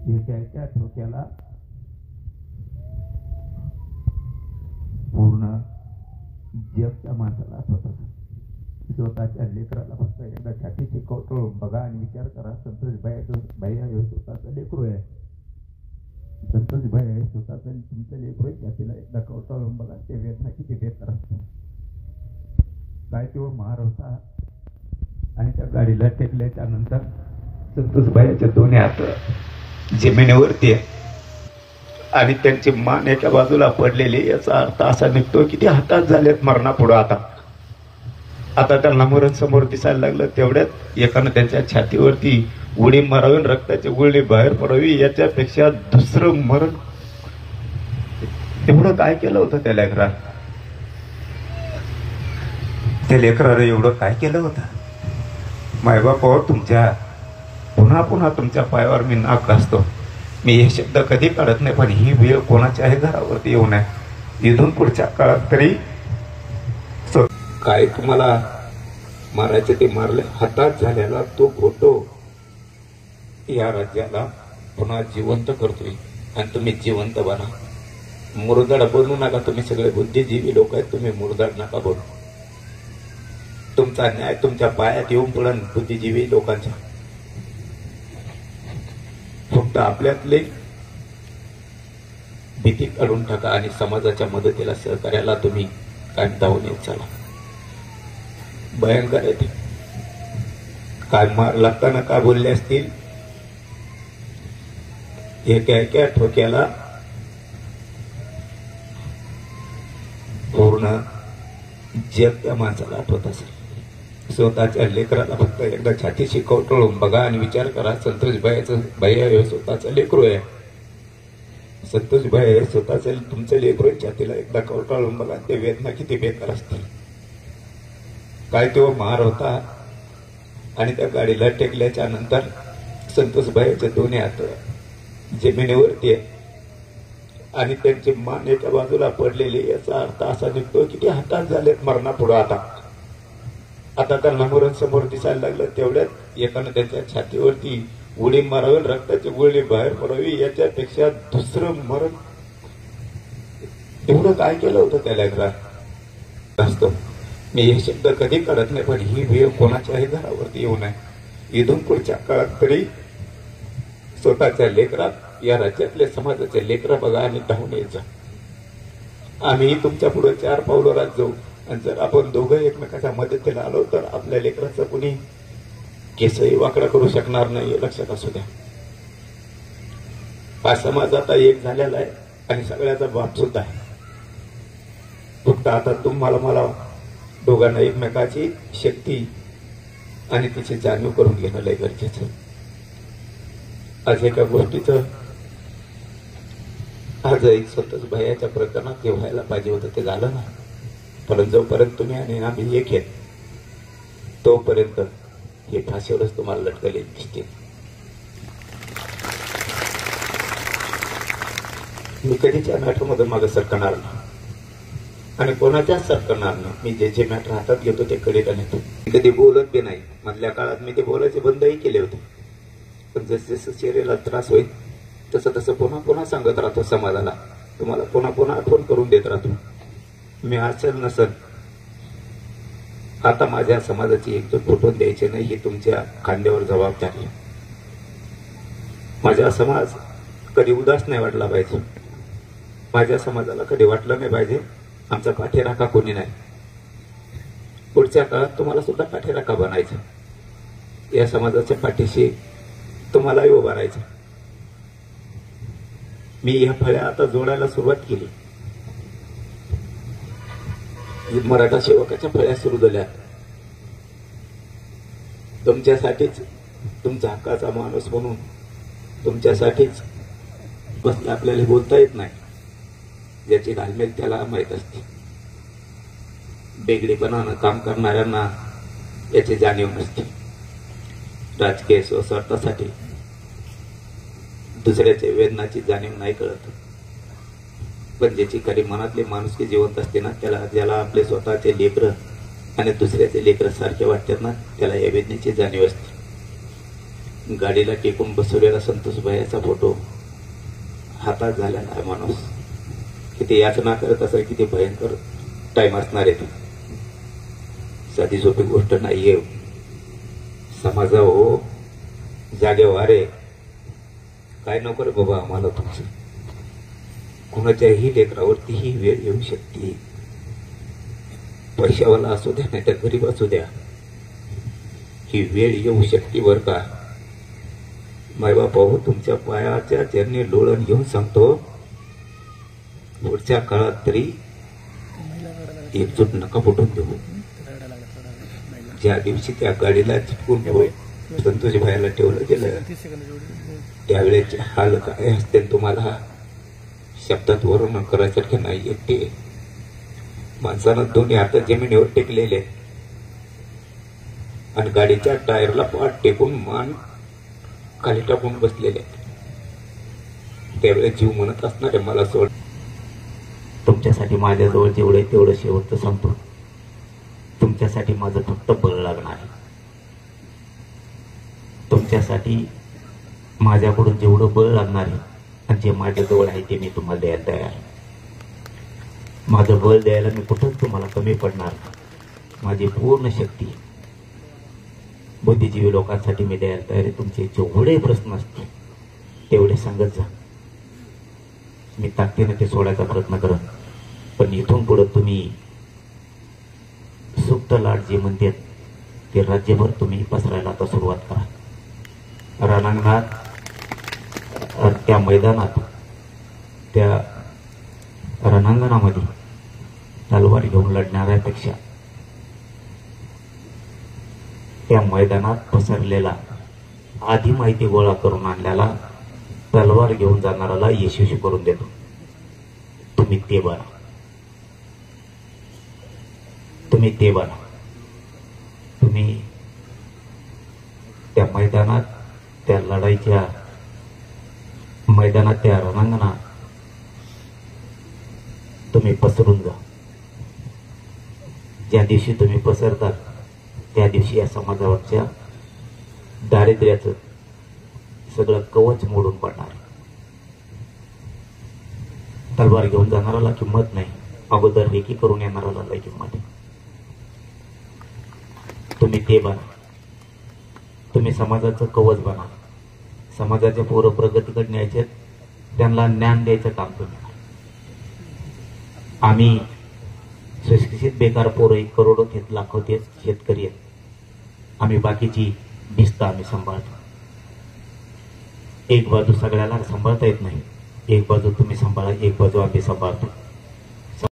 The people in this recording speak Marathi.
एका ठोक्याला पूर्ण जग त्या माणसाला आठवत असत. स्वतःच्या लेकराला फक्त एकदा छातीची कवटळून बघा आणि विचार करा. संतोष भाई हे स्वतःचं लेकरू आहे. संतोष भाई आहे स्वतःचं तुमचं लेकरू आहे. छातीला एकदा कवटळून बघा. ते वेदना किती बेकार असतात. काय तेव्हा मार होता. आणि त्या गाडीला टेकल्याच्या नंतर संतोष भाईच्या दोन्ही हात जमिनीवरती आहे आणि त्यांची मान एका बाजूला पडलेली. याचा अर्थ असा निघतो की ते हातात झालेत मरणापुढं. आता त्यांना मरण समोर दिसायला लागलं. तेवढ्यात एकानं त्यांच्या छातीवरती उडी मारावी, रक्ताची गुळणी बाहेर पडावी. याच्यापेक्षा दुसरं मरण एवढं काय केलं होतं त्या लेकरानं? त्या लेकरानं एवढं काय केलं होतं? मायबापावर तुमच्या पुन्हा पुन्हा तुमच्या पायावर मी नाक घासतो. मी हे शब्द कधी काढत नाही, पण ही वेळ कोणाच्याही घरावरती येऊ नये. इथून पुढच्या काळात तरी काय तुम्हाला मारायचे ते मारले. हातात झालेला तो फोटो या राज्याला पुन्हा जिवंत करतोय आणि तुम्ही जिवंत बना. मुरदाड बनू नका. तुम्ही सगळे बुद्धिजीवी लोक आहेत. तुम्ही मुरदाड नका बनू. तुमचा न्याय तुमच्या पायात येऊन पडन बुद्धिजीवी लोकांच्या. फक्त आपल्यातले भीती काढून टाका आणि समाजाच्या मदतीला सहकार्याला तुम्ही काय धावून येत चला. भयंकर आहे ते. काय मार लागताना काय बोलले असतील. एका ठोक्याला पूर्ण जग त्या माणसाला आठवत असेल. स्वतःच्या लेकराला फक्त एकदा छातीशी कवटळून बघा आणि विचार करा. संतोष भाई हे स्वतःचं लेकरू आहे. संतोष भाई हे स्वतःचं तुमचं लेकरू आहे. छातीला एकदा कवटळून बघा. ते वेदना किती बेकार असतील. काय तेव्हा मार होता. आणि त्या गाडीला टेकल्याच्या नंतर संतोष भाईचे दोन्ही हात जमिनीवरती आहे आणि त्यांची मान एका बाजूला पडलेली. याचा अर्थ असा निघतो की ते हातात झालेत मरणापुढं. आता त्यांना मरण समोर दिसायला लागलं. तेवढ्यात एकानं त्यांच्या छातीवरती उडी मारावी, रक्ताची गुळणी बाहेर पडावी. याच्यापेक्षा दुसरं मरण एवढं काय केलं होतं त्या लेकरानं असतं. मी हे शब्द कधी काढत नाही, पण ही वेळ कोणाच्याही घरावरती येऊ नये. इथून पुढच्या काळात तरी स्वतःच्या लेकरात या राज्यातले समाजाचे लेकरं बघा आणि धावून यायचं. आम्ही तुमच्या पुढे 4 पावलं रात जाऊ आणि जर आपण दोघं एकमेकाच्या मदतीला आलो तर आपल्या लेकराचं कुणी केसही वाकडा करू शकणार नाही. हे लक्षात असू द्या. हा समाज आता एक झालेला आहे आणि सगळ्याचा बाप सुद्धा आहे. फक्त आता तुम्हाला मला दोघांना एकमेकाची शक्ती आणि तिची जाणीव करून घेणं लय गरजेचं. आज एका गोष्टीचं आज एक संतोष भाईच्या प्रकरणात जे व्हायला पाहिजे होतं ते झालं ना. परंतु जोपर्यंत तुम्ही आणि आम्ही एक आहेत तोपर्यंत हे फाशीवरच तुम्हाला लटकले दिसते. मी कधीच्या मॅटरमधून मागे सरकणार नाही आणि कोणाच्याच सरकणार नाही. मी जे मॅटर हातात घेतो ते कडेला नेतो. कधी बोलत बी नाही. मधल्या काळात मी ते बोलायचे बंदही केले होते. पण जसं जसं शरीराला त्रास होईल तसं तसं पुन्हा पुन्हा सांगत राहतो समाजाला. तुम्हाला पुन्हा पुन्हा आठवण करून देत राहतो. मी असेल नसेल आता माझ्या समाजाची एकजूट फुटून द्यायची नाही ही तुमच्या खांद्यावर जबाबदारी. माझा समाज कधी उदास नाही वाटला पाहिजे. माझ्या समाजाला कधी वाटलं नाही पाहिजे आमचा पाठीराखा कोणी नाही. पुढच्या काळात तुम्हाला सुद्धा पाठीराखा बनायचं. या समाजाच्या पाठीशी तुम्हालाही उभं राहायचं. मी या फळ्या आता जोडायला सुरुवात केली. मराठा सेवकाच्या फळ्या सुरू झाल्या. तुमच्यासाठीच, तुमच्या हक्काचा माणूस म्हणून तुमच्यासाठीच. बस आपल्याला बोलता येत नाही. ज्याची घालमेल त्याला माहीत असते. बेगडीपणानं काम करणाऱ्यांना याची जाणीव नसते. राजकीय स्वस्वार्थासाठी दुसऱ्याच्या वेदनाची जाणीव नाही कळत. पण ज्याची खरी मनातली माणुसकी जिवंत असते ना ज्याला आपले स्वतःचे लेकरं आणि दुसऱ्याचे लेकरं सारखे वाटतात ना त्याला या वेदनेची जाणीव असते. गाडीला टेकून बसवलेला संतोष भाईचा फोटो हातात झालेला आहे. माणूस किती याचना करत असेल, किती भयंकर टाइम असणार आहे. साधी सोपी गोष्ट नाहीये. समाजा हो जागे वारे काय नको रे बाबा आम्हाला तुमचं. कुणाच्याही लेकरावरती ही वेळ येऊ शकते. पैशावाला असू द्या नाही तर गरीब असू द्या, ही वेळ येऊ शकते बर का. मायबाप हो, तुमच्या पायाच्या चरणी लोळण घेऊन सांगतो, पुढच्या काळात तरी एकजूट नका फुटून देऊ. ज्या दिवशी त्या गाडीला चिपकून संतोष भाईला ठेवलं गेलं, त्यावेळेचे हाल काय असतील तुम्हाला शब्दात वर्णन करायसारखे नाही. ते माणसानं दोन्ही हात जमिनीवर टेकलेले आणि गाडीच्या टायरला पाठ टेकून मान खाली टाकून बसलेले. त्यावेळेस जीव म्हणत असणार आहे मला सोड. तुमच्यासाठी माझ्याजवळ जेवढं आहे तेवढं शेवटचं सांगतो. तुमच्यासाठी माझं फक्त बळ लागणार आहे. तुमच्यासाठी माझ्याकडून जेवढं बळ लागणार आहे आणि जे माझ्याजवळ आहे ते मी तुम्हाला द्यायला तयार आहे. माझं बळ द्यायला मी कुठंच तुम्हाला कमी पडणार. माझी पूर्ण शक्ती बुद्धिजीवी लोकांसाठी मी द्यायला तयार आहे. तुमचे जेवढे प्रश्न असतील तेवढे सांगत जा. मी ताकदीने ते सोडायचा प्रयत्न करत. पण इथून पुढे तुम्ही सुप्त लाट जे म्हणतात ते राज्यभर तुम्ही पसरायला आता सुरुवात करा. रणांगणात, त्या मैदानात, त्या रणांगणामध्ये तलवार घेऊन लढणाऱ्यापेक्षा त्या मैदानात पसरलेला आधी माहिती गोळा करून आणल्याला तलवार घेऊन जाणाऱ्याला यशस्वी करून देतो. तुम्ही ते बना. तुम्ही ते बना. तुम्ही त्या मैदानात, त्या लढाईच्या मैदानात, त्या रणांगणात तुम्ही पसरून जा. ज्या दिवशी तुम्ही पसरतात त्या दिवशी या समाजावरच्या दारिद्र्याचं सगळं कवच मोडून पडणार. तलवार घेऊन जाणाऱ्याला किंमत नाही, अगोदर रेकी करून येणाऱ्याला किंमत आहे. तुम्ही ते बना. तुम्ही समाजाचं कवच बना. समाजाच्या पोरं प्रगतीकडे न्यायचे, त्यांना ज्ञान द्यायचं काम तुम्ही. आम्ही सुशिक्षित बेकार पोरं 1 करोड लाखो ते शेतकरी आहेत. आम्ही बाकीची भिस्त आम्ही सांभाळतो. एक बाजू सगळ्याला सांभाळता येत नाही. एक बाजू तुम्ही सांभाळा, एक बाजू आम्ही सांभाळतो.